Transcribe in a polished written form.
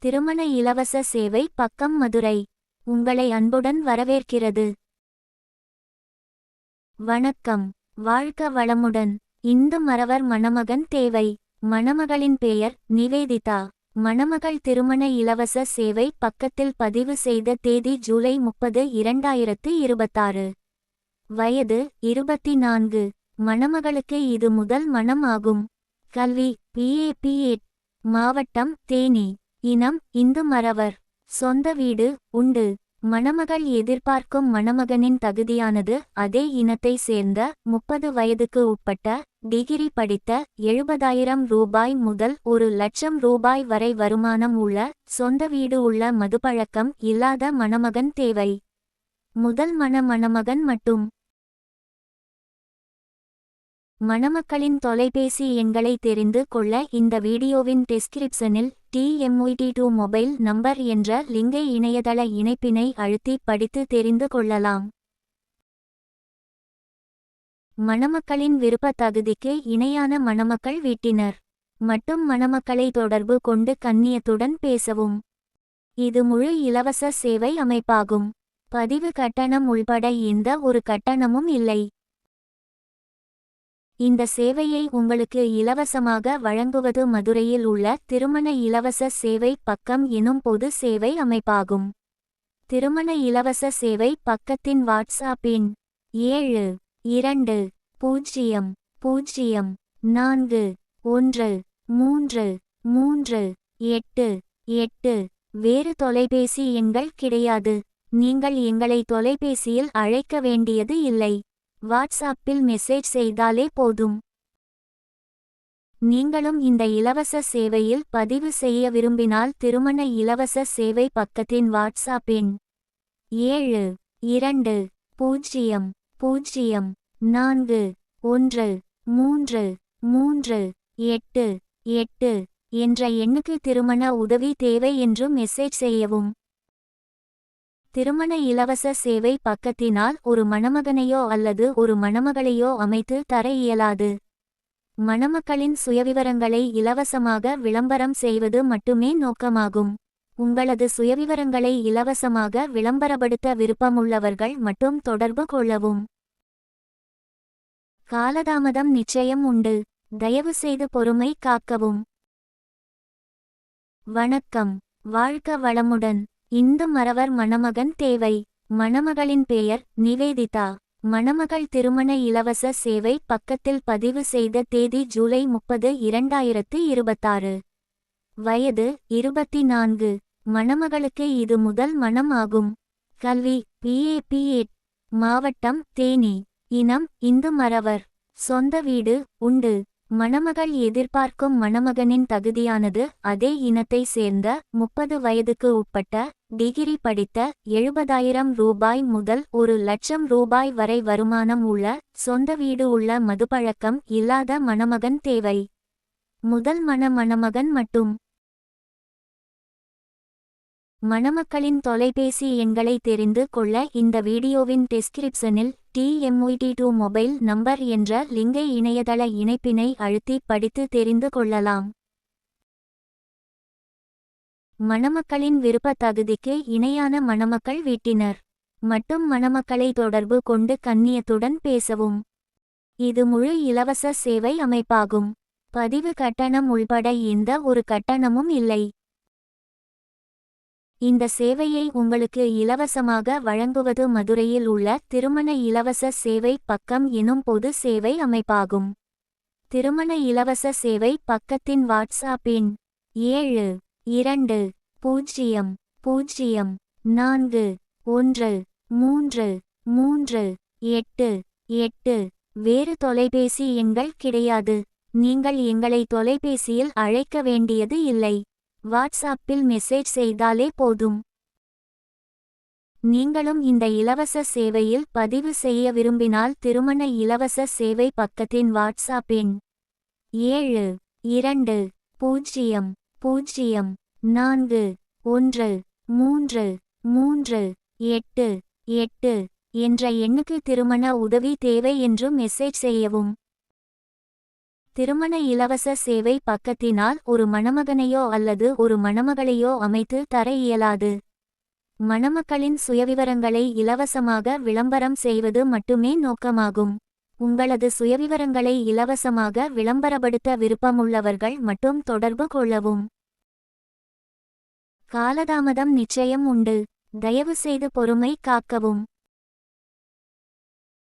திருமண இலவச சேவை பக்கம் மதுரை உங்களை அன்புடன் வரவேற்கிறது. வணக்கம். வாழ்க வளமுடன். இந்து மறவர் மணமகன் தேவை. மணமகளின் பெயர் நிவேதிதா. மணமகள் திருமண இலவச சேவை பக்கத்தில் பதிவு செய்த தேதி ஜூலை 30, 2026. வயது 24. மணமகளுக்கு இது முதல் மணம் ஆகும். கல்வி BA. மாவட்டம் தேனி. இனம் இந்து மறவர். சொந்த வீடு உண்டு. மணமகள் எதிர்பார்க்கும் மணமகனின் தகுதியானது அதே இனத்தை சேர்ந்த 30 வயதுக்கு உட்பட்ட, டிகிரி படித்த, 70,000 ரூபாய் முதல் 1,00,000 ரூபாய் வரை வருமானம் உள்ள, சொந்த வீடு உள்ள, மதுப்பழக்கம் இல்லாத மணமகன் தேவை. முதல் மணமகன் மட்டும். மணமக்களின் தொலைபேசி எண்களை தெரிந்து கொள்ள இந்த வீடியோவின் டிஸ்கிரிப்ஷனில் TMUT2 மொபைல் நம்பர் என்ற லிங்கை இணையதள இணைப்பினை அழுத்தி படித்து தெரிந்து கொள்ளலாம். மணமக்களின் விருப்ப தகுதிக்கு இணையான மணமக்கள் வீட்டினர் மட்டும் மணமக்களை தொடர்பு கொண்டு கண்ணியத்துடன் பேசவும். இது முழு இலவச சேவை அமைப்பாகும். பதிவு கட்டணம் உள்பட எந்த ஒரு கட்டணமும் இல்லை. இந்த சேவையை உங்களுக்கு இலவசமாக வழங்குவது மதுரையில் உள்ள திருமண இலவச சேவை பக்கம் எனும் பொது சேவை அமைப்பாகும். திருமண இலவச சேவை பக்கத்தின் வாட்ஸ்அப் எண் 7200413388. வேறு தொலைபேசி எண்கள் கிடையாது. நீங்கள் எங்களை தொலைபேசியில் அழைக்க வேண்டியது இல்லை. வாட்ஸ்அப்பில் மெசேஜ் செய்தாலே போதும். நீங்களும் இந்த இலவச சேவையில் பதிவு செய்ய விரும்பினால் திருமண இலவச சேவை பக்கத்தின் வாட்ஸ்அப் எண் 7200413388 என்ற எண்ணுக்கு திருமண உதவி தேவை என்று மெசேஜ் செய்யவும். திருமண இலவச சேவை பக்கத்தினால் ஒரு மணமகனையோ அல்லது ஒரு மணமகளையோ அமைத்து தர இயலாது. மணமக்களின் சுயவிவரங்களை இலவசமாக விளம்பரம் செய்வது மட்டுமே நோக்கமாகும். உங்களது சுயவிவரங்களை இலவசமாக விளம்பரப்படுத்த விருப்பமுள்ளவர்கள் மட்டும் தொடர்பு கொள்ளவும். காலதாமதம் நிச்சயம் உண்டு. தயவு செய்து பொறுமை காக்கவும். வணக்கம். வாழ்க வளமுடன். இந்து மறவர் மணமகன் தேவை. மணமகளின் பெயர் நிவேதிதா. மணமகள் திருமண இலவச சேவை பக்கத்தில் பதிவு செய்த தேதி ஜூலை 30, 2026. வயது 24. மணமகளுக்கு இது முதல் மணம் ஆகும். கல்வி BA. மாவட்டம் தேனி. இனம் இந்து மறவர். சொந்த வீடு உண்டு. மணமகள் எதிர்பார்க்கும் மணமகனின் தகுதியானது அதே இனத்தை சேர்ந்த 30 வயதுக்கு உட்பட்ட, டிகிரி படித்த, 70,000 ரூபாய் முதல் 1,00,000 ரூபாய் வரை வருமானம் உள்ள, சொந்த வீடு உள்ள, மதுப்பழக்கம் இல்லாத மணமகன் தேவை. முதல் மணமகன் மட்டும். மணமக்களின் தொலைபேசி எண்களை தெரிந்து கொள்ள இந்த வீடியோவின் டிஸ்கிரிப்ஷனில் TMUT2 மொபைல் நம்பர் என்ற லிங்கை இணையதள இணைப்பினை அழுத்தி படித்து தெரிந்து கொள்ளலாம். மணமக்களின் விருப்ப தகுதிக்கு இணையான மணமக்கள் வீட்டினர் மட்டும் மணமக்களை தொடர்பு கொண்டு கண்ணியத்துடன் பேசவும். இது முழு இலவச சேவை அமைப்பாகும். பதிவு கட்டணம் உள்பட எந்த ஒரு கட்டணமும் இல்லை. இந்த சேவையை உங்களுக்கு இலவசமாக வழங்குவது மதுரையில் உள்ள திருமண இலவச சேவை பக்கம் எனும் பொது சேவை அமைப்பாகும். திருமண இலவச சேவை பக்கத்தின் வாட்ஸ்அப் எண் 7200413388. வேறு தொலைபேசி எண்கள் கிடையாது. நீங்கள் எங்களை தொலைபேசியில் அழைக்க வேண்டியது இல்லை. வாட்ஸ்அப்பில் மெசேஜ் செய்தாலே போதும். நீங்களும் இந்த இலவச சேவையில் பதிவு செய்ய விரும்பினால் திருமண இலவச சேவை பக்கத்தின் வாட்ஸ்அப் எண் 7200413388 என்ற எண்ணுக்கு திருமண உதவி தேவை என்று மெசேஜ் செய்யவும். திருமண இலவச சேவை பக்கத்தினால் ஒரு மணமகனையோ அல்லது ஒரு மணமகளையோ அமைத்து தர இயலாது. மணமக்களின் சுயவிவரங்களை இலவசமாக விளம்பரம் செய்வது மட்டுமே நோக்கமாகும். உங்களது சுயவிவரங்களை இலவசமாக விளம்பரப்படுத்த விருப்பமுள்ளவர்கள் மட்டும் தொடர்பு கொள்ளவும். காலதாமதம் நிச்சயம் உண்டு. தயவுசெய்து பொறுமை காக்கவும்.